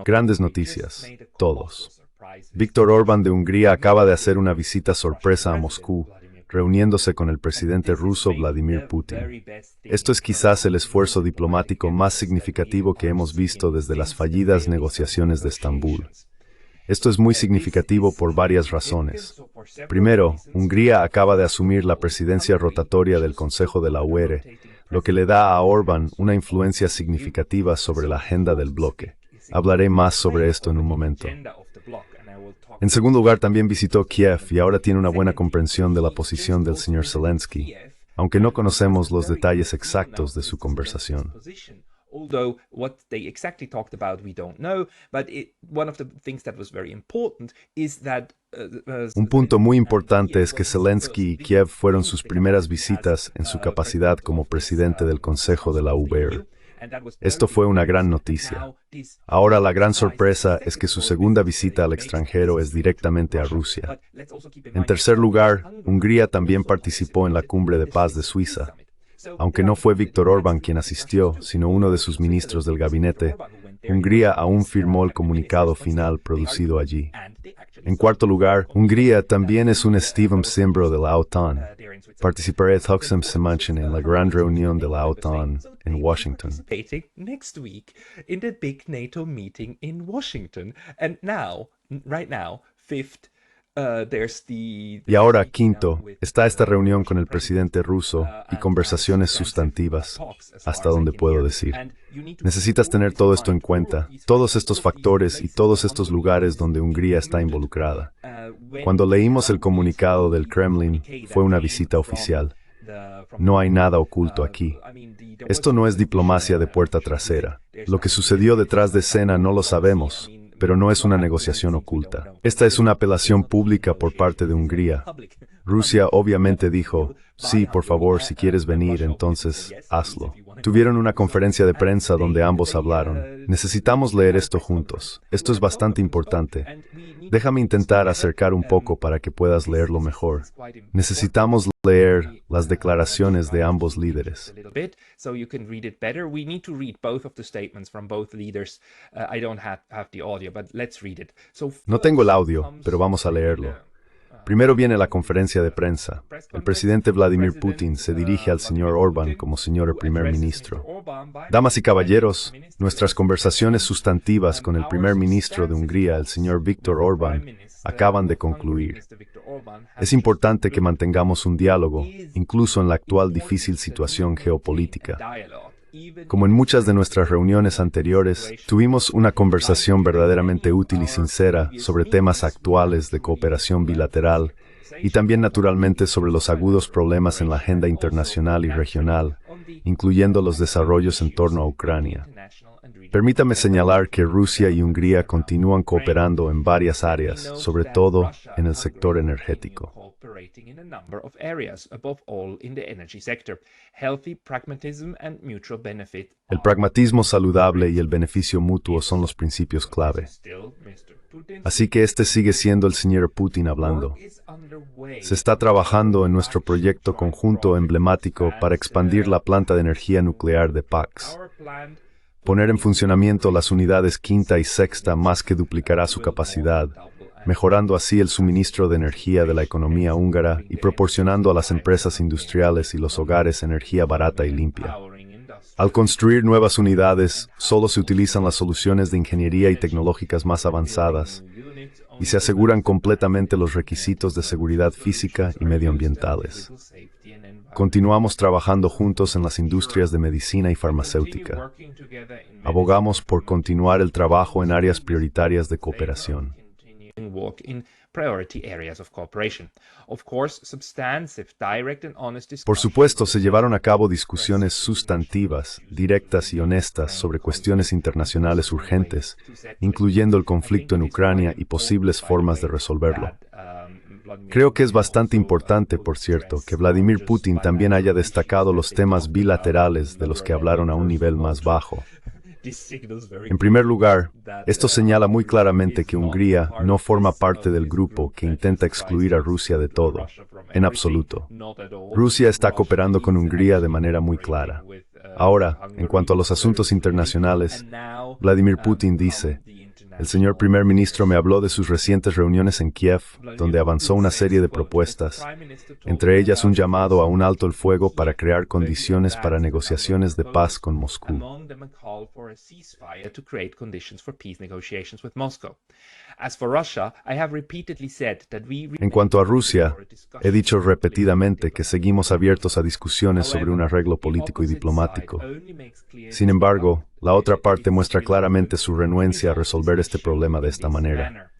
Grandes noticias, todos. Viktor Orbán de Hungría acaba de hacer una visita sorpresa a Moscú, reuniéndose con el presidente ruso Vladimir Putin. Esto es quizás el esfuerzo diplomático más significativo que hemos visto desde las fallidas negociaciones de Estambul. Esto es muy significativo por varias razones. Primero, Hungría acaba de asumir la presidencia rotatoria del Consejo de la UE, lo que le da a Orbán una influencia significativa sobre la agenda del bloque. Hablaré más sobre esto en un momento. En segundo lugar, también visitó Kiev y ahora tiene una buena comprensión de la posición del señor Zelensky, aunque no conocemos los detalles exactos de su conversación. Un punto muy importante es que Zelensky y Kiev fueron sus primeras visitas en su capacidad como presidente del Consejo de la UE. Esto fue una gran noticia. Ahora la gran sorpresa es que su segunda visita al extranjero es directamente a Rusia. En tercer lugar, Hungría también participó en la Cumbre de Paz de Suiza. Aunque no fue Viktor Orbán quien asistió, sino uno de sus ministros del gabinete, Hungría aún firmó el comunicado final producido allí. En cuarto lugar, Hungría también es un activo miembro de la OTAN. Participaré en la gran reunión de la OTAN en Washington. Next week in the big NATO meeting in Washington. And now, right now, fifth, there's the... Y ahora, quinto, está esta reunión con el presidente ruso y conversaciones sustantivas, hasta donde puedo decir. Necesitas tener todo esto en cuenta, todos estos factores y todos estos lugares donde Hungría está involucrada. Cuando leímos el comunicado del Kremlin, fue una visita oficial. No hay nada oculto aquí. Esto no es diplomacia de puerta trasera. Lo que sucedió detrás de escena no lo sabemos, pero no es una negociación oculta. Esta es una apelación pública por parte de Hungría. Rusia obviamente dijo, sí, por favor, si quieres venir, entonces hazlo. Tuvieron una conferencia de prensa donde ambos hablaron. Necesitamos leer esto juntos. Esto es bastante importante. Déjame intentar acercar un poco para que puedas leerlo mejor. Necesitamos leer las declaraciones de ambos líderes. No tengo el audio, pero vamos a leerlo. Primero viene la conferencia de prensa. El presidente Vladimir Putin se dirige al señor Orbán como señor primer ministro. Damas y caballeros, nuestras conversaciones sustantivas con el primer ministro de Hungría, el señor Viktor Orbán, acaban de concluir. Es importante que mantengamos un diálogo, incluso en la actual difícil situación geopolítica. Como en muchas de nuestras reuniones anteriores, tuvimos una conversación verdaderamente útil y sincera sobre temas actuales de cooperación bilateral y también naturalmente sobre los agudos problemas en la agenda internacional y regional, incluyendo los desarrollos en torno a Ucrania. Permítame señalar que Rusia y Hungría continúan cooperando en varias áreas, sobre todo en el sector energético. El pragmatismo saludable y el beneficio mutuo son los principios clave. Así que este sigue siendo el señor Putin hablando. Se está trabajando en nuestro proyecto conjunto emblemático para expandir la planta de energía nuclear de PAX. Poner en funcionamiento las unidades quinta y sexta más que duplicará su capacidad, mejorando así el suministro de energía de la economía húngara y proporcionando a las empresas industriales y los hogares energía barata y limpia. Al construir nuevas unidades, solo se utilizan las soluciones de ingeniería y tecnológicas más avanzadas, y se aseguran completamente los requisitos de seguridad física y medioambientales. Continuamos trabajando juntos en las industrias de medicina y farmacéutica. Abogamos por continuar el trabajo en áreas prioritarias de cooperación. Por supuesto, se llevaron a cabo discusiones sustantivas, directas y honestas sobre cuestiones internacionales urgentes, incluyendo el conflicto en Ucrania y posibles formas de resolverlo. Creo que es bastante importante, por cierto, que Vladimir Putin también haya destacado los temas bilaterales de los que hablaron a un nivel más bajo. En primer lugar, esto señala muy claramente que Hungría no forma parte del grupo que intenta excluir a Rusia de todo, en absoluto. Rusia está cooperando con Hungría de manera muy clara. Ahora, en cuanto a los asuntos internacionales, Vladimir Putin dice: el señor primer ministro me habló de sus recientes reuniones en Kiev, donde avanzó una serie de propuestas, entre ellas un llamado a un alto el fuego para crear condiciones para negociaciones de paz con Moscú. En cuanto a Rusia, he dicho repetidamente que seguimos abiertos a discusiones sobre un arreglo político y diplomático. Sin embargo, la otra parte muestra claramente su renuencia a resolver este problema de esta manera.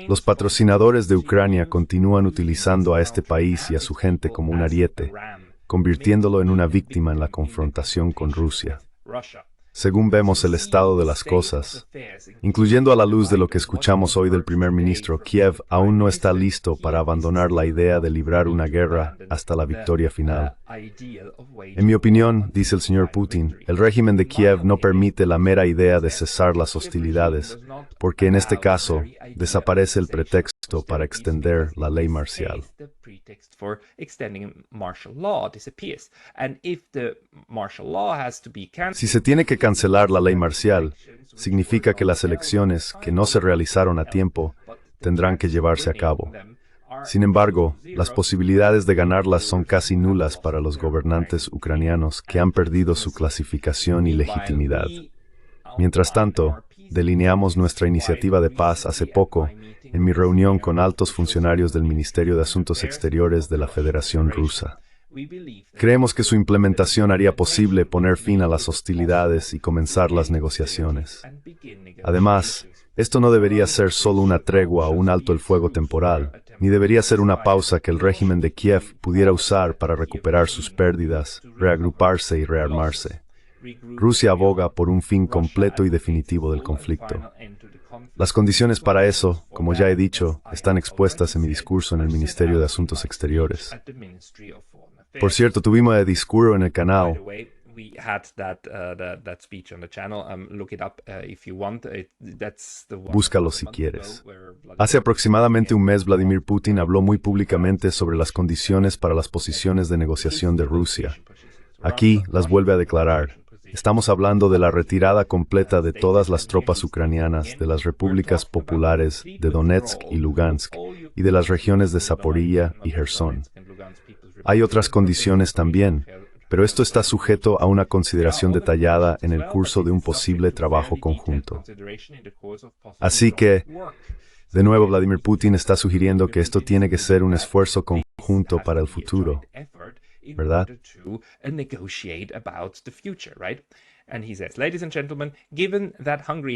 Los patrocinadores de Ucrania continúan utilizando a este país y a su gente como un ariete, convirtiéndolo en una víctima en la confrontación con Rusia. Según vemos el estado de las cosas, incluyendo a la luz de lo que escuchamos hoy del primer ministro, Kiev aún no está listo para abandonar la idea de librar una guerra hasta la victoria final. En mi opinión, dice el señor Putin, el régimen de Kiev no permite la mera idea de cesar las hostilidades, porque en este caso desaparece el pretexto para extender la ley marcial. Si se tiene que cancelar la ley marcial, significa que las elecciones, que no se realizaron a tiempo, tendrán que llevarse a cabo. Sin embargo, las posibilidades de ganarlas son casi nulas para los gobernantes ucranianos que han perdido su clasificación y legitimidad. Mientras tanto, delineamos nuestra iniciativa de paz hace poco en mi reunión con altos funcionarios del Ministerio de Asuntos Exteriores de la Federación Rusa. Creemos que su implementación haría posible poner fin a las hostilidades y comenzar las negociaciones. Además, esto no debería ser solo una tregua o un alto el fuego temporal, ni debería ser una pausa que el régimen de Kiev pudiera usar para recuperar sus pérdidas, reagruparse y rearmarse. Rusia aboga por un fin completo y definitivo del conflicto. Las condiciones para eso, como ya he dicho, están expuestas en mi discurso en el Ministerio de Asuntos Exteriores. Por cierto, tuvimos el discurso en el canal. Búscalo si quieres. Hace aproximadamente un mes, Vladimir Putin habló muy públicamente sobre las condiciones para las posiciones de negociación de Rusia. Aquí las vuelve a declarar. Estamos hablando de la retirada completa de todas las tropas ucranianas de las repúblicas populares de Donetsk y Lugansk y de las regiones de Zaporilla y Jersón. Hay otras condiciones también, pero esto está sujeto a una consideración detallada en el curso de un posible trabajo conjunto. Así que, de nuevo, Vladimir Putin está sugiriendo que esto tiene que ser un esfuerzo conjunto para el futuro, ¿verdad?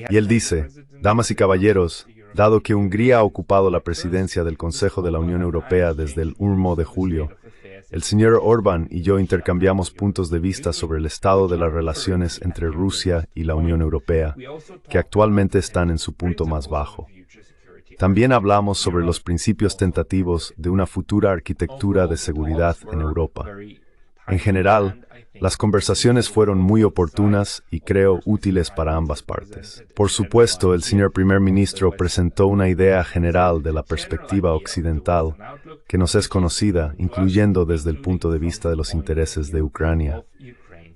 Y él dice, damas y caballeros, dado que Hungría ha ocupado la presidencia del Consejo de la Unión Europea desde el 1 de julio, el señor Orbán y yo intercambiamos puntos de vista sobre el estado de las relaciones entre Rusia y la Unión Europea, que actualmente están en su punto más bajo. También hablamos sobre los principios tentativos de una futura arquitectura de seguridad en Europa. En general, las conversaciones fueron muy oportunas y creo útiles para ambas partes. Por supuesto, el señor primer ministro presentó una idea general de la perspectiva occidental que nos es conocida, incluyendo desde el punto de vista de los intereses de Ucrania.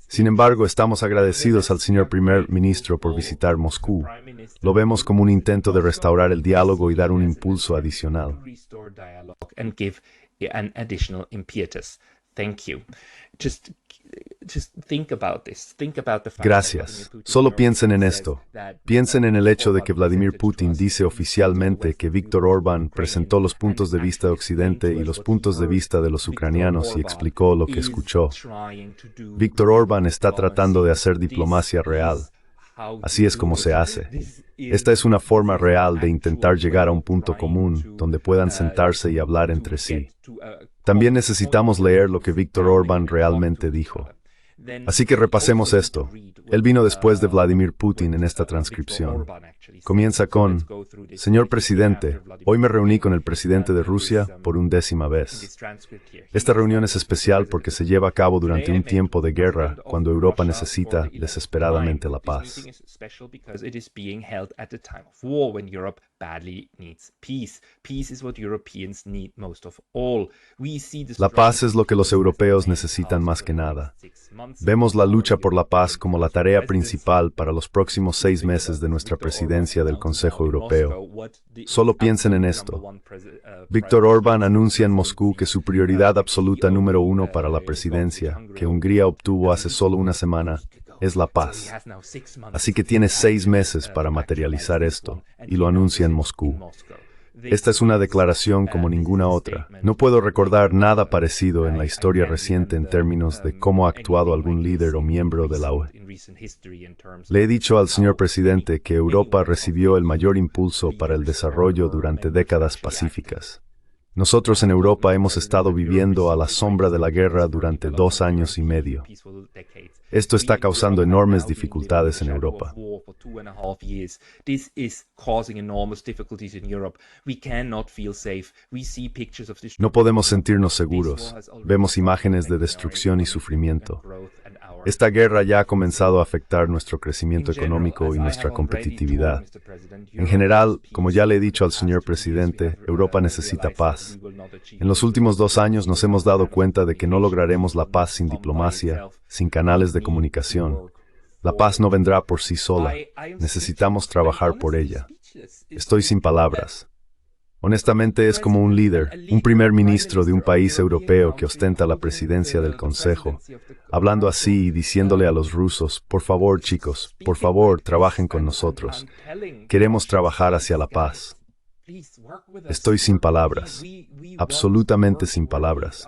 Sin embargo, estamos agradecidos al señor primer ministro por visitar Moscú. Lo vemos como un intento de restaurar el diálogo y dar un impulso adicional. Gracias. Solo piensen en esto. Piensen en el hecho de que Vladimir Putin dice oficialmente que Víctor Orbán presentó los puntos de vista de Occidente y los puntos de vista de los ucranianos y explicó lo que escuchó. Víctor Orbán está tratando de hacer diplomacia real. Así es como se hace. Esta es una forma real de intentar llegar a un punto común donde puedan sentarse y hablar entre sí. También necesitamos leer lo que Víctor Orbán realmente dijo. Así que repasemos esto. Él vino después de Vladimir Putin en esta transcripción. Comienza con: Señor presidente, hoy me reuní con el presidente de Rusia por 10ª vez. Esta reunión es especial porque se lleva a cabo durante un tiempo de guerra, cuando Europa necesita desesperadamente la paz. La paz es lo que los europeos necesitan más que nada. Vemos la lucha por la paz como la tarea principal para los próximos 6 meses de nuestra presidencia del Consejo Europeo. Solo piensen en esto. Víktor Orbán anuncia en Moscú que su prioridad absoluta número 1 para la presidencia, que Hungría obtuvo hace solo una semana, es la paz. Así que tiene 6 meses para materializar esto, y lo anuncia en Moscú. Esta es una declaración como ninguna otra. No puedo recordar nada parecido en la historia reciente en términos de cómo ha actuado algún líder o miembro de la UE. Le he dicho al señor presidente que Europa recibió el mayor impulso para el desarrollo durante décadas pacíficas. Nosotros en Europa hemos estado viviendo a la sombra de la guerra durante 2 años y medio. Esto está causando enormes dificultades en Europa. No podemos sentirnos seguros. Vemos imágenes de destrucción y sufrimiento. Esta guerra ya ha comenzado a afectar nuestro crecimiento económico y nuestra competitividad. En general, como ya le he dicho al señor presidente, Europa necesita paz. En los últimos 2 años nos hemos dado cuenta de que no lograremos la paz sin diplomacia, sin canales de comunicación. La paz no vendrá por sí sola. Necesitamos trabajar por ella. Estoy sin palabras. Honestamente es como un líder, un primer ministro de un país europeo que ostenta la presidencia del Consejo, hablando así y diciéndole a los rusos, por favor chicos, por favor trabajen con nosotros. Queremos trabajar hacia la paz. Estoy sin palabras, absolutamente sin palabras.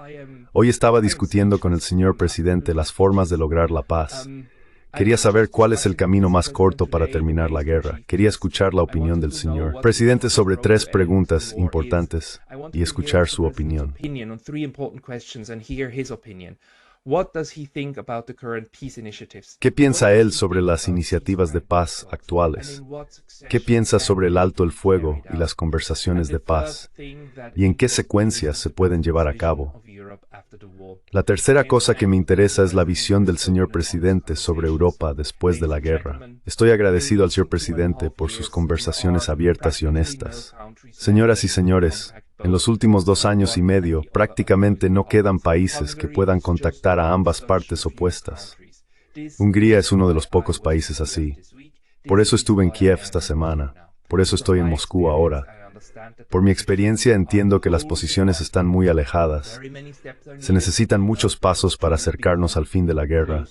Hoy estaba discutiendo con el señor presidente las formas de lograr la paz. Quería saber cuál es el camino más corto para terminar la guerra. Quería escuchar la opinión del señor presidente sobre 3 preguntas importantes y escuchar su opinión. ¿Qué piensa él sobre las iniciativas de paz actuales? ¿Qué piensa sobre el alto el fuego y las conversaciones de paz? ¿Y en qué secuencias se pueden llevar a cabo? La tercera cosa que me interesa es la visión del señor presidente sobre Europa después de la guerra. Estoy agradecido al señor presidente por sus conversaciones abiertas y honestas. Señoras y señores, en los últimos 2 años y medio, prácticamente no quedan países que puedan contactar a ambas partes opuestas. Hungría es uno de los pocos países así. Por eso estuve en Kiev esta semana. Por eso estoy en Moscú ahora. Por mi experiencia entiendo que las posiciones están muy alejadas. Se necesitan muchos pasos para acercarnos al fin de la guerra.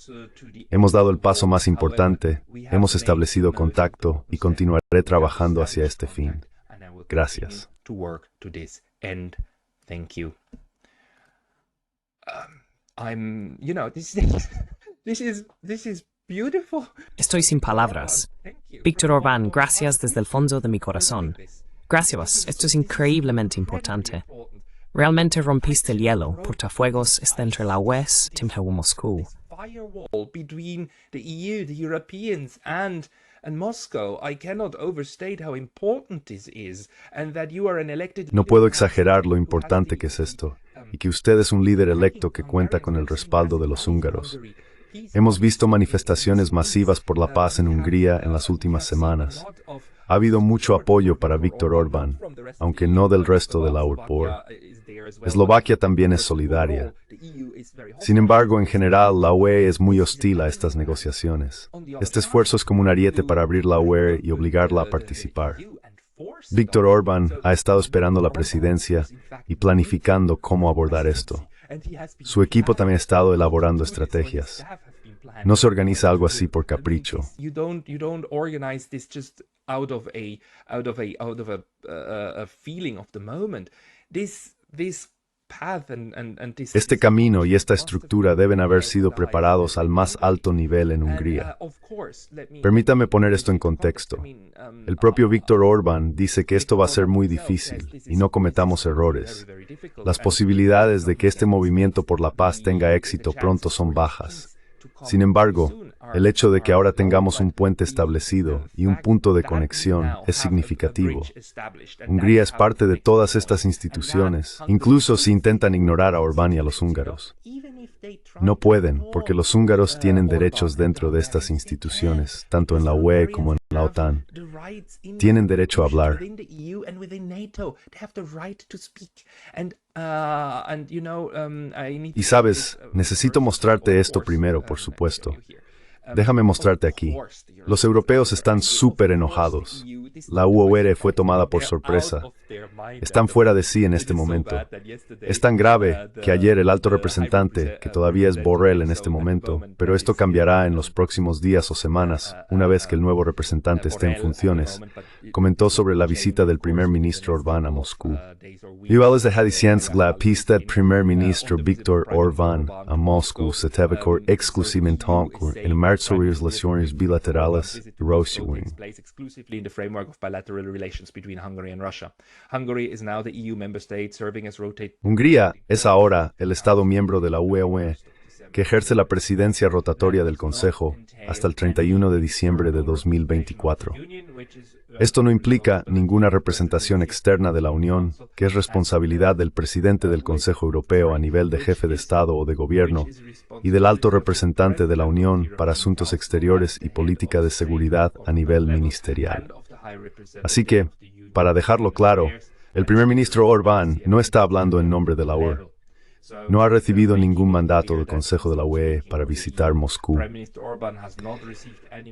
Hemos dado el paso más importante, hemos establecido contacto y continuaré trabajando hacia este fin. Gracias. Estoy sin palabras. Víktor Orbán, gracias desde el fondo de mi corazón. Gracias, esto es increíblemente importante. Realmente rompiste el hielo. Portafuegos está entre la UE y Moscú. No puedo exagerar lo importante que es esto, y que usted es un líder electo que cuenta con el respaldo de los húngaros. Hemos visto manifestaciones masivas por la paz en Hungría en las últimas semanas. Ha habido mucho apoyo para Víktor Orbán, aunque no del resto de la UE. Eslovaquia también es solidaria. Sin embargo, en general, la UE es muy hostil a estas negociaciones. Este esfuerzo es como un ariete para abrir la UE y obligarla a participar. Víktor Orbán ha estado esperando la presidencia y planificando cómo abordar esto. Su equipo también ha estado elaborando estrategias. No se organiza algo así por capricho. Este camino y esta estructura deben haber sido preparados al más alto nivel en Hungría. Permítame poner esto en contexto. El propio Víktor Orbán dice que esto va a ser muy difícil y no cometamos errores. Las posibilidades de que este movimiento por la paz tenga éxito pronto son bajas. Sin embargo, El hecho de que ahora tengamos un puente establecido y un punto de conexión es significativo. Hungría es parte de todas estas instituciones, incluso si intentan ignorar a Orbán y a los húngaros. No pueden, porque los húngaros tienen derechos dentro de estas instituciones, tanto en la UE como en la OTAN. Tienen derecho a hablar. Y sabes, necesito mostrarte esto primero, por supuesto. Déjame mostrarte aquí. Los europeos están súper enojados. La UOR fue tomada por sorpresa. Están fuera de sí en este momento. Es tan grave que ayer el alto representante, que todavía es Borrell en este momento, pero esto cambiará en los próximos días o semanas, una vez que el nuevo representante esté en funciones, comentó sobre la visita del primer ministro Orbán a Moscú. Igual de hadiciensgla pista primer-ministro Viktor Orbán a Moscú se tevekor exclusivamente en marzo relaciones bilaterales y Rusia. Hungría es ahora el Estado miembro de la UE que ejerce la presidencia rotatoria del Consejo hasta el 31 de diciembre de 2024. Esto no implica ninguna representación externa de la Unión, que es responsabilidad del presidente del Consejo Europeo a nivel de jefe de Estado o de Gobierno, y del alto representante de la Unión para Asuntos Exteriores y Política de Seguridad a nivel ministerial. Así que, para dejarlo claro, el primer ministro Orbán no está hablando en nombre de la UE. No ha recibido ningún mandato del Consejo de la UE para visitar Moscú.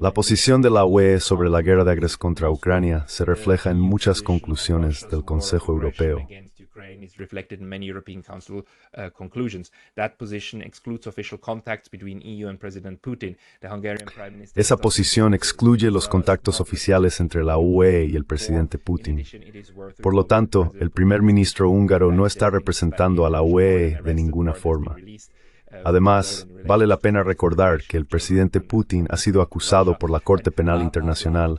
La posición de la UE sobre la guerra de agresión contra Ucrania se refleja en muchas conclusiones del Consejo Europeo. Esa posición excluye los contactos oficiales entre la UE y el presidente Putin. Por lo tanto, el primer ministro húngaro no está representando a la UE de ninguna forma. Además, vale la pena recordar que el presidente Putin ha sido acusado por la Corte Penal Internacional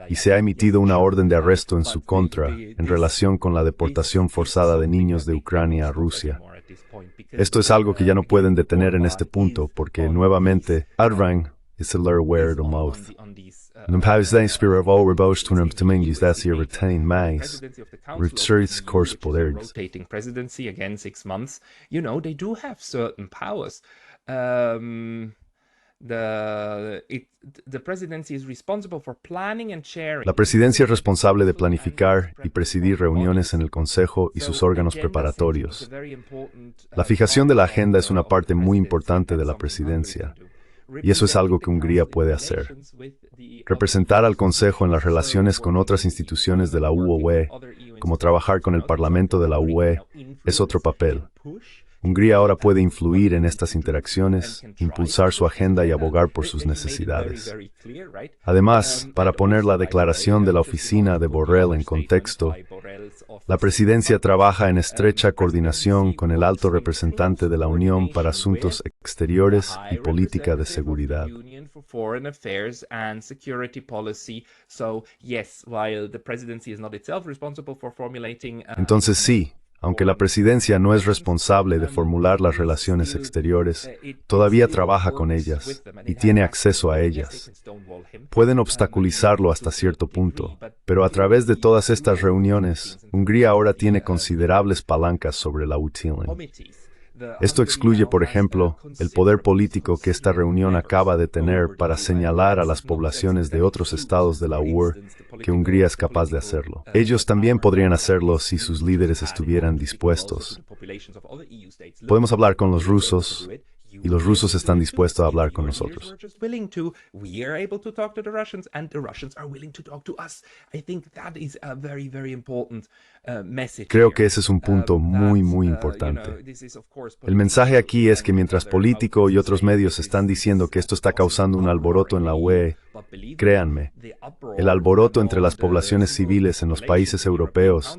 y se ha emitido una orden de arresto en su contra en relación con la deportación forzada de niños de Ucrania a Rusia. Esto es algo que ya no pueden detener en este punto porque, nuevamente, Adrang es el word of mouth. The presidencia es responsable de planificar y presidir reuniones en el Consejo y sus órganos preparatorios. La fijación de la agenda es una parte muy importante de la presidencia, y eso es algo que Hungría puede hacer. Representar al Consejo en las relaciones con otras instituciones de la UE, como trabajar con el Parlamento de la UE, es otro papel. Hungría ahora puede influir en estas interacciones, impulsar su agenda y abogar por sus necesidades. Además, para poner la declaración de la oficina de Borrell en contexto, la presidencia trabaja en estrecha coordinación con el alto representante de la Unión para Asuntos Exteriores y Política de Seguridad. Entonces sí, aunque la presidencia no es responsable de formular las relaciones exteriores, todavía trabaja con ellas y tiene acceso a ellas. Pueden obstaculizarlo hasta cierto punto, pero a través de todas estas reuniones, Hungría ahora tiene considerables palancas sobre la UTILEN. Esto excluye, por ejemplo, el poder político que esta reunión acaba de tener para señalar a las poblaciones de otros estados de la UE que Hungría es capaz de hacerlo. Ellos también podrían hacerlo si sus líderes estuvieran dispuestos. Podemos hablar con los rusos, y los rusos están dispuestos a hablar con nosotros. Creo que ese es un punto muy importante. El mensaje aquí es que mientras Político y otros medios están diciendo que esto está causando un alboroto en la UE, créanme, el alboroto entre las poblaciones civiles en los países europeos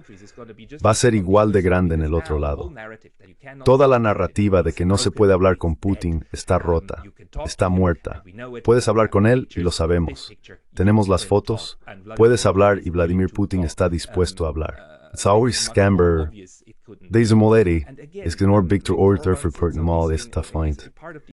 va a ser igual de grande en el otro lado. Toda la narrativa de que no se puede hablar con Putin está rota, está muerta. Puedes hablar con él y lo sabemos. Tenemos las fotos, puedes hablar y Vladimir Putin está dispuesto a hablar. It's always scamber. Deze moledi is genor Viktor Orter for Putin mal is tough find.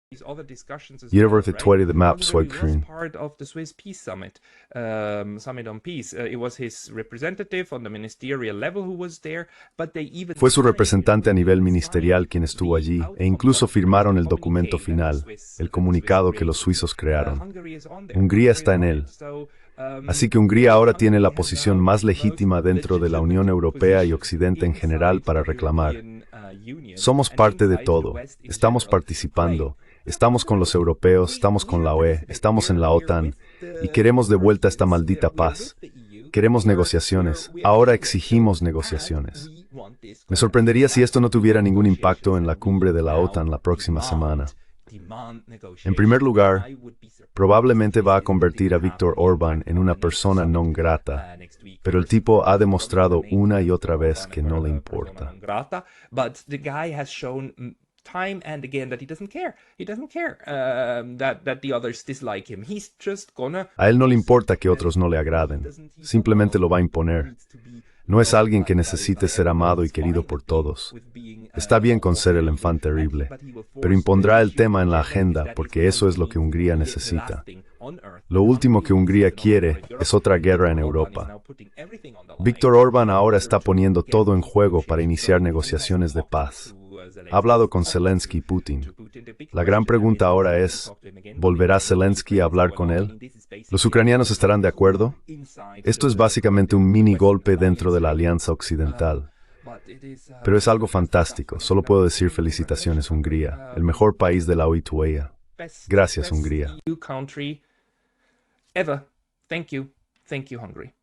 Jeder twitterde the map swipe screen. Part of the Swiss Peace Summit, Summit on Peace. It was his representative on the ministerial level who was there, but they even Fue su representante a nivel ministerial quien estuvo allí, e incluso firmaron el documento final, el comunicado que los suizos crearon. Hungría está en él. Así que Hungría ahora tiene la posición más legítima dentro de la Unión Europea y Occidente en general para reclamar. Somos parte de todo, estamos participando, estamos con los europeos, estamos con la UE, estamos en la OTAN, y queremos de vuelta esta maldita paz. Queremos negociaciones, ahora exigimos negociaciones. Me sorprendería si esto no tuviera ningún impacto en la cumbre de la OTAN la próxima semana. En primer lugar, probablemente va a convertir a Viktor Orbán en una persona non grata, pero el tipo ha demostrado una y otra vez que no le importa. But the guy has shown time and again that he doesn't care. He doesn't care that the others dislike him. He's just gonna... A él no le importa que otros no le agraden, simplemente lo va a imponer. No es alguien que necesite ser amado y querido por todos. Está bien con ser el enfant terrible, pero impondrá el tema en la agenda porque eso es lo que Hungría necesita. Lo último que Hungría quiere es otra guerra en Europa. Viktor Orbán ahora está poniendo todo en juego para iniciar negociaciones de paz. Ha hablado con Zelensky y Putin. La gran pregunta ahora es, ¿volverá Zelensky a hablar con él? ¿Los ucranianos estarán de acuerdo? Esto es básicamente un mini golpe dentro de la Alianza Occidental. Pero es algo fantástico. Solo puedo decir felicitaciones, Hungría, el mejor país de la OIT-UEA. Gracias, Hungría. Ever. Thank you. Thank you, Hungary.